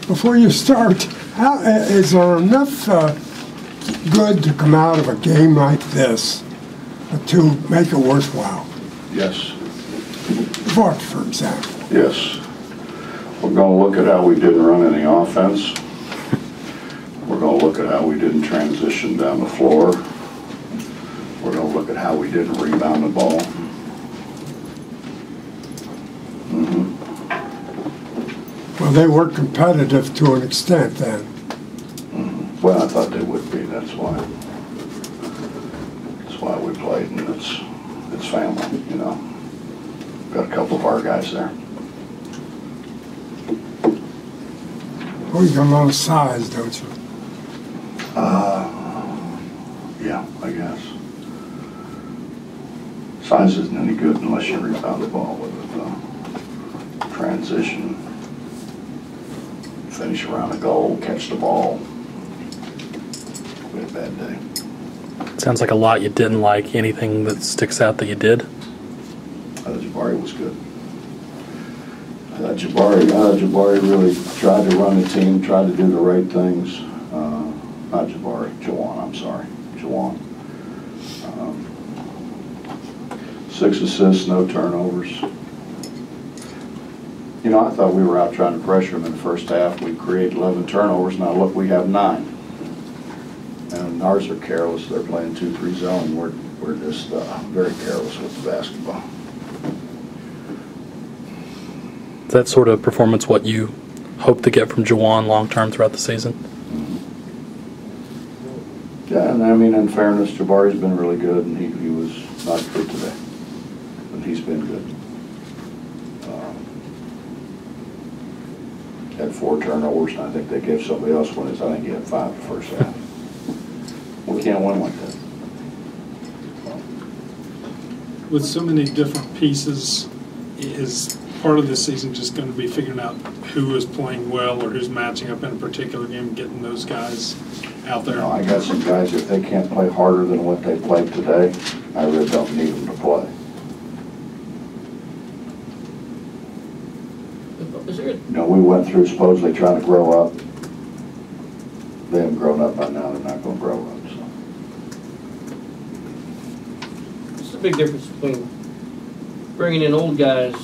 Before you start, is there enough good to come out of a game like this to make it worthwhile? Yes. What, for example? Yes. We're going to look at how we didn't run any offense. We're going to look at how we didn't transition down the floor. We're going to look at how we didn't rebound the ball. Well, they were competitive to an extent then. Well, I thought they would be. That's why. That's why we played, and it's family, you know. Got a couple of our guys there. Well, you got a lot of size, don't you? Yeah, I guess. Size isn't any good unless you rebound the ball with it. Transition, finish around the goal, catch the ball. We had a bad day. Sounds like a lot you didn't like. Anything that sticks out that you did? I thought Jabari was good. I thought Jabari really tried to run the team, tried to do the right things. Not Jabari, Jawan, I'm sorry. Jawan. 6 assists, no turnovers. You know, I thought we were out trying to pressure them in the first half. We create 11 turnovers. Now look, we have 9. And ours are careless. They're playing 2-3 zone. We're just very careless with the basketball. Is that sort of performance what you hope to get from Jawan long term throughout the season? Yeah, and I mean, in fairness, Jabari's been really good, and he was not good today. But he's been good. Had 4 turnovers, and I think they gave somebody else one. I think he had 5 the first half. We can't win like that. With so many different pieces, is part of this season just going to be figuring out who is playing well or who's matching up in a particular game and getting those guys out there? You know, I got some guys, if they can't play harder than what they played today, I really don't need them to play. You know, we went through supposedly trying to grow up. They haven't grown up by now. They're not going to grow up. So. What's the big difference between bringing in old guys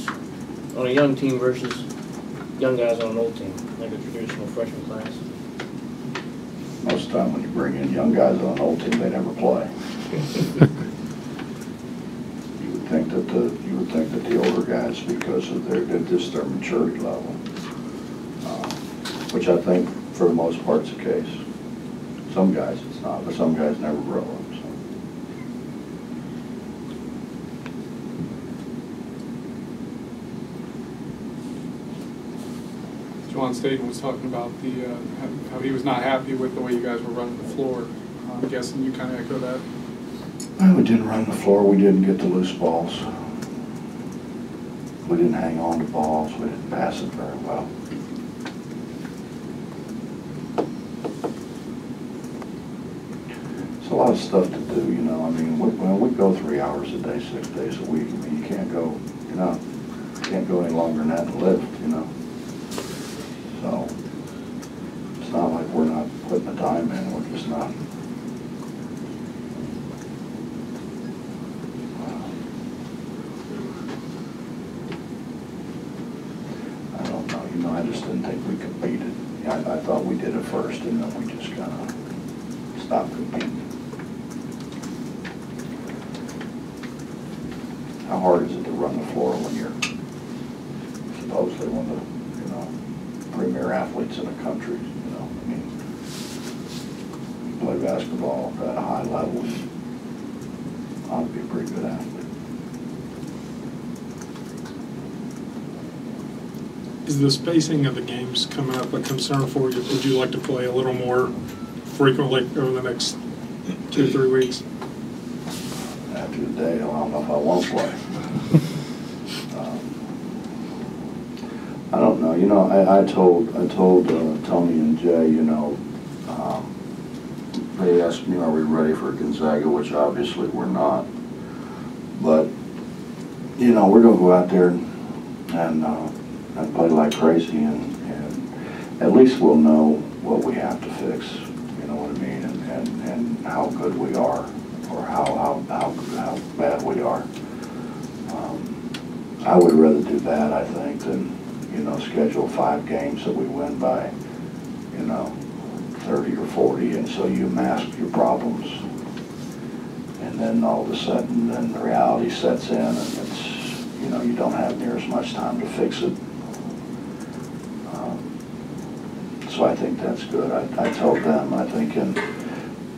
on a young team versus young guys on an old team, like a traditional freshman class? Most of the time when you bring in young guys on an old team, they never play. You would think that the older guys, because of their maturity level, which I think for the most part is the case. Some guys it's not, but some guys never grow up. John Staten was talking about how he was not happy with the way you guys were running the floor. I'm guessing you kind of echo that. Well, we didn't run the floor. We didn't get the loose balls. We didn't hang on to balls. We didn't pass it very well. It's a lot of stuff to do, you know. I mean, we go 3 hours a day, 6 days a week. I mean, you can't go, you know, can't go any longer than that and lift, you know. So it's not like we're not putting the time in. We're just not. I don't know. You know, I just didn't think we competed. I thought we did it first, and then we just kind of stopped competing. How hard is it to run the floor when you're supposedly one of the premier athletes in the country, you know? I mean, you play basketball at a high level, you ought to be a pretty good athlete. Is the spacing of the games coming up a concern for you? Would you like to play a little more frequently over the next 2 or 3 weeks? After the day, I don't know if I want to play. I don't know. You know, I told Tony and Jay, you know, they asked me, are we ready for Gonzaga, which obviously we're not. But, you know, we're going to go out there and play like crazy and at least we'll know what we have to fix, you know what I mean, and how good we are, or how bad we are. I would rather do that, I think, than, you know, schedule 5 games that we win by, you know, 30 or 40, and so you mask your problems. And then all of a sudden, then the reality sets in, and it's, you know, you don't have near as much time to fix it. So I think that's good. I told them, I think in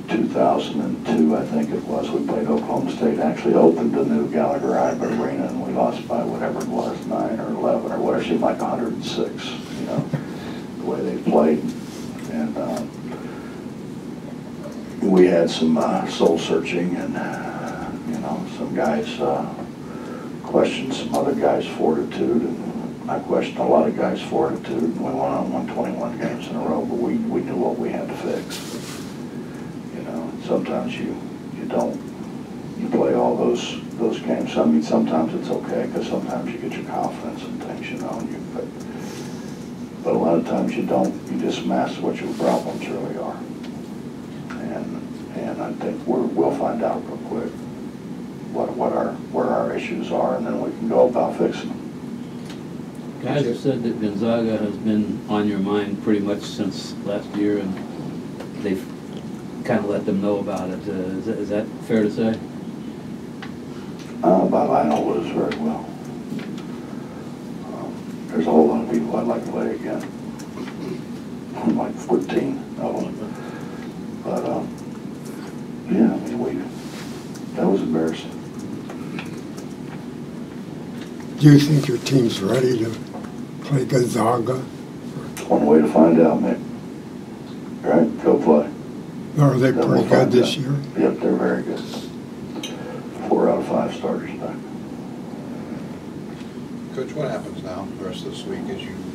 2002, I think it was, we played Oklahoma State, actually opened the new Gallagher-Iba Arena, and we lost by whatever it was, 9 or 11 or whatever, it seemed like 106, you know, the way they played. And we had some soul searching, and, you know, some guys questioned some other guys' fortitude, and I questioned a lot of guys' fortitude, and we went on 121 games in a row, but we knew what we had to fix. You know, sometimes you play all those games. I mean, sometimes it's okay, because sometimes you get your confidence and things, you know, but a lot of times you don't. You just mask what your problems really are. And I think we'll find out real quick where our issues are, and then we can go about fixing them. Guys have said that Gonzaga has been on your mind pretty much since last year, and they've kind of let them know about it. Is that fair to say? Bob, I know Liz very well. There's a whole lot of people I'd like to play again. Like 14 of them. But, yeah, I mean, that was embarrassing. Do you think your team's ready to play Gonzaga? One way to find out, Mick. Right? Go play. Or are they pretty good this year? Yep, they're very good. 4 out of 5 starters back. Coach, what happens now the rest of this week? Do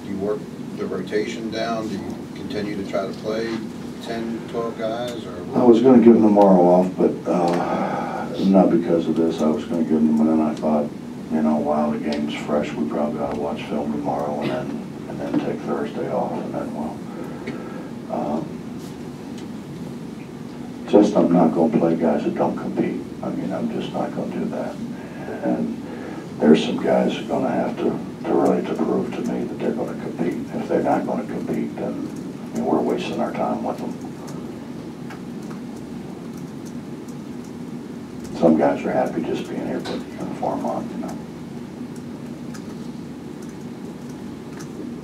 you work the rotation down? Do you continue to try to play 10, 12 guys? Or I was going to give them tomorrow off, but not because of this. I was going to give them, and then I thought, you know, while the game's fresh, we probably ought to watch film tomorrow, and then take Thursday off, and then we'll. Just I'm not going to play guys that don't compete. I mean, I'm just not going to do that. And there's some guys who are going to have to really prove to me that they're going to compete. If they're not going to compete, then I mean, we're wasting our time with them. Some guys are happy just being here, putting the uniform on, you know.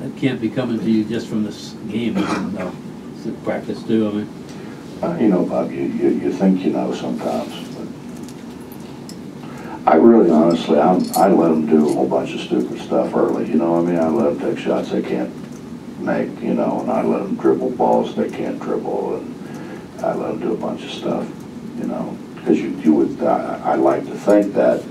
That can't be coming to you just from this game, though. It's a practice too, I mean. You know, Bob, you think you know sometimes, but I really, honestly, I let them do a whole bunch of stupid stuff early, you know. I mean, I let them take shots they can't make, you know, and I let them dribble balls they can't dribble, and I let them do a bunch of stuff, you know, because you would, I like to think that,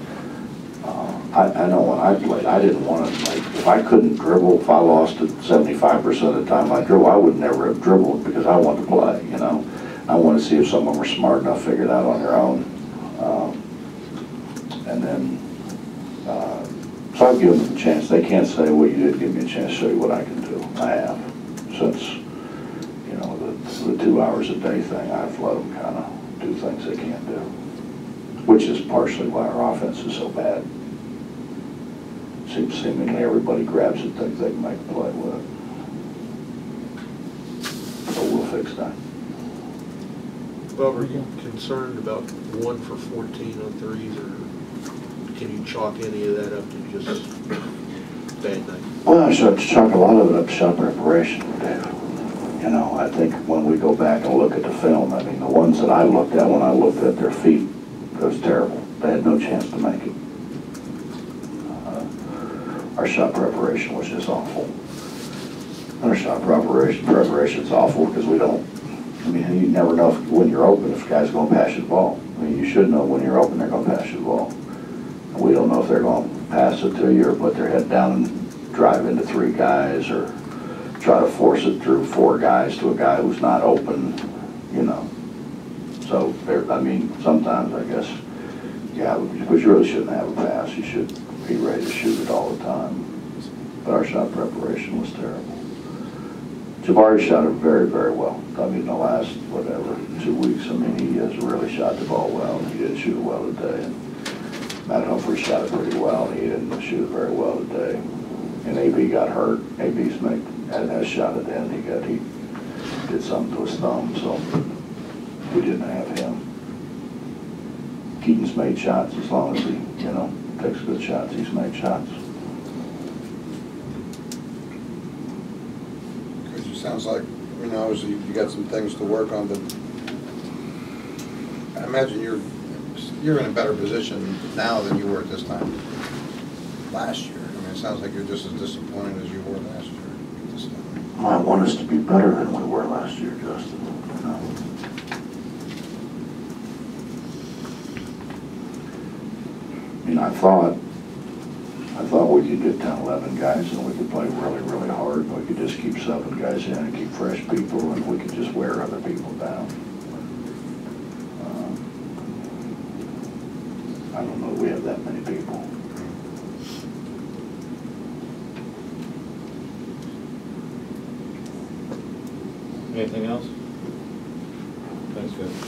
I know when I played, I didn't want to, like, if I couldn't dribble, if I lost it 75% of the time I dribble, I would never have dribbled because I wanted to play, you know. I want to see if someone were smart enough to figure it out on their own. And then, so I've given them a chance. They can't say, well, you didn't give me a chance to show you what I can do. I have. Since, you know, the 2 hours a day thing, I've let them kind of do things they can't do. Which is partially why our offense is so bad. Seemingly everybody grabs it, thinks they can make a play with it. So we'll fix that. Bob, are you concerned about 1 for 14 on threes, or can you chalk any of that up to just bad night? Well, I should chalk a lot of it up to shot preparation, Dave. You know, I think when we go back and look at the film, I mean, the ones that I looked at, when I looked at their feet, it was terrible. They had no chance to make it. Our shot preparation was just awful. Our shot preparation's awful because we don't. I mean, you never know when you're open if a guy's going to pass you the ball. I mean, you should know when you're open they're going to pass you the ball. And we don't know if they're going to pass it to you or put their head down and drive into 3 guys or try to force it through 4 guys to a guy who's not open, you know. So, I mean, sometimes I guess, yeah, but you really shouldn't have a pass. You should be ready to shoot it all the time. But our shot preparation was terrible. Jabari shot it very, very well. I mean, the last, whatever, 2 weeks, I mean, he has really shot the ball well, and he did shoot it well today. And Matt Humphrey shot it pretty well, and he didn't shoot it very well today. And AB got hurt. AB's had a shot at the end. He did something to his thumb, so we didn't have him. Keaton's made shots as long as he, takes good shots. He's made shots. Because it sounds like, obviously you got some things to work on, but I imagine you're in a better position now than you were at this time last year. I mean, it sounds like you're just as disappointed as you were last year at this time. I want us to be better than we were last year, Justin. I mean, I thought we could get 10, 11 guys and we could play really, really hard. And we could just keep subbing guys in and keep fresh people, and we could just wear other people down. I don't know if we have that many people. Anything else? Thanks, good.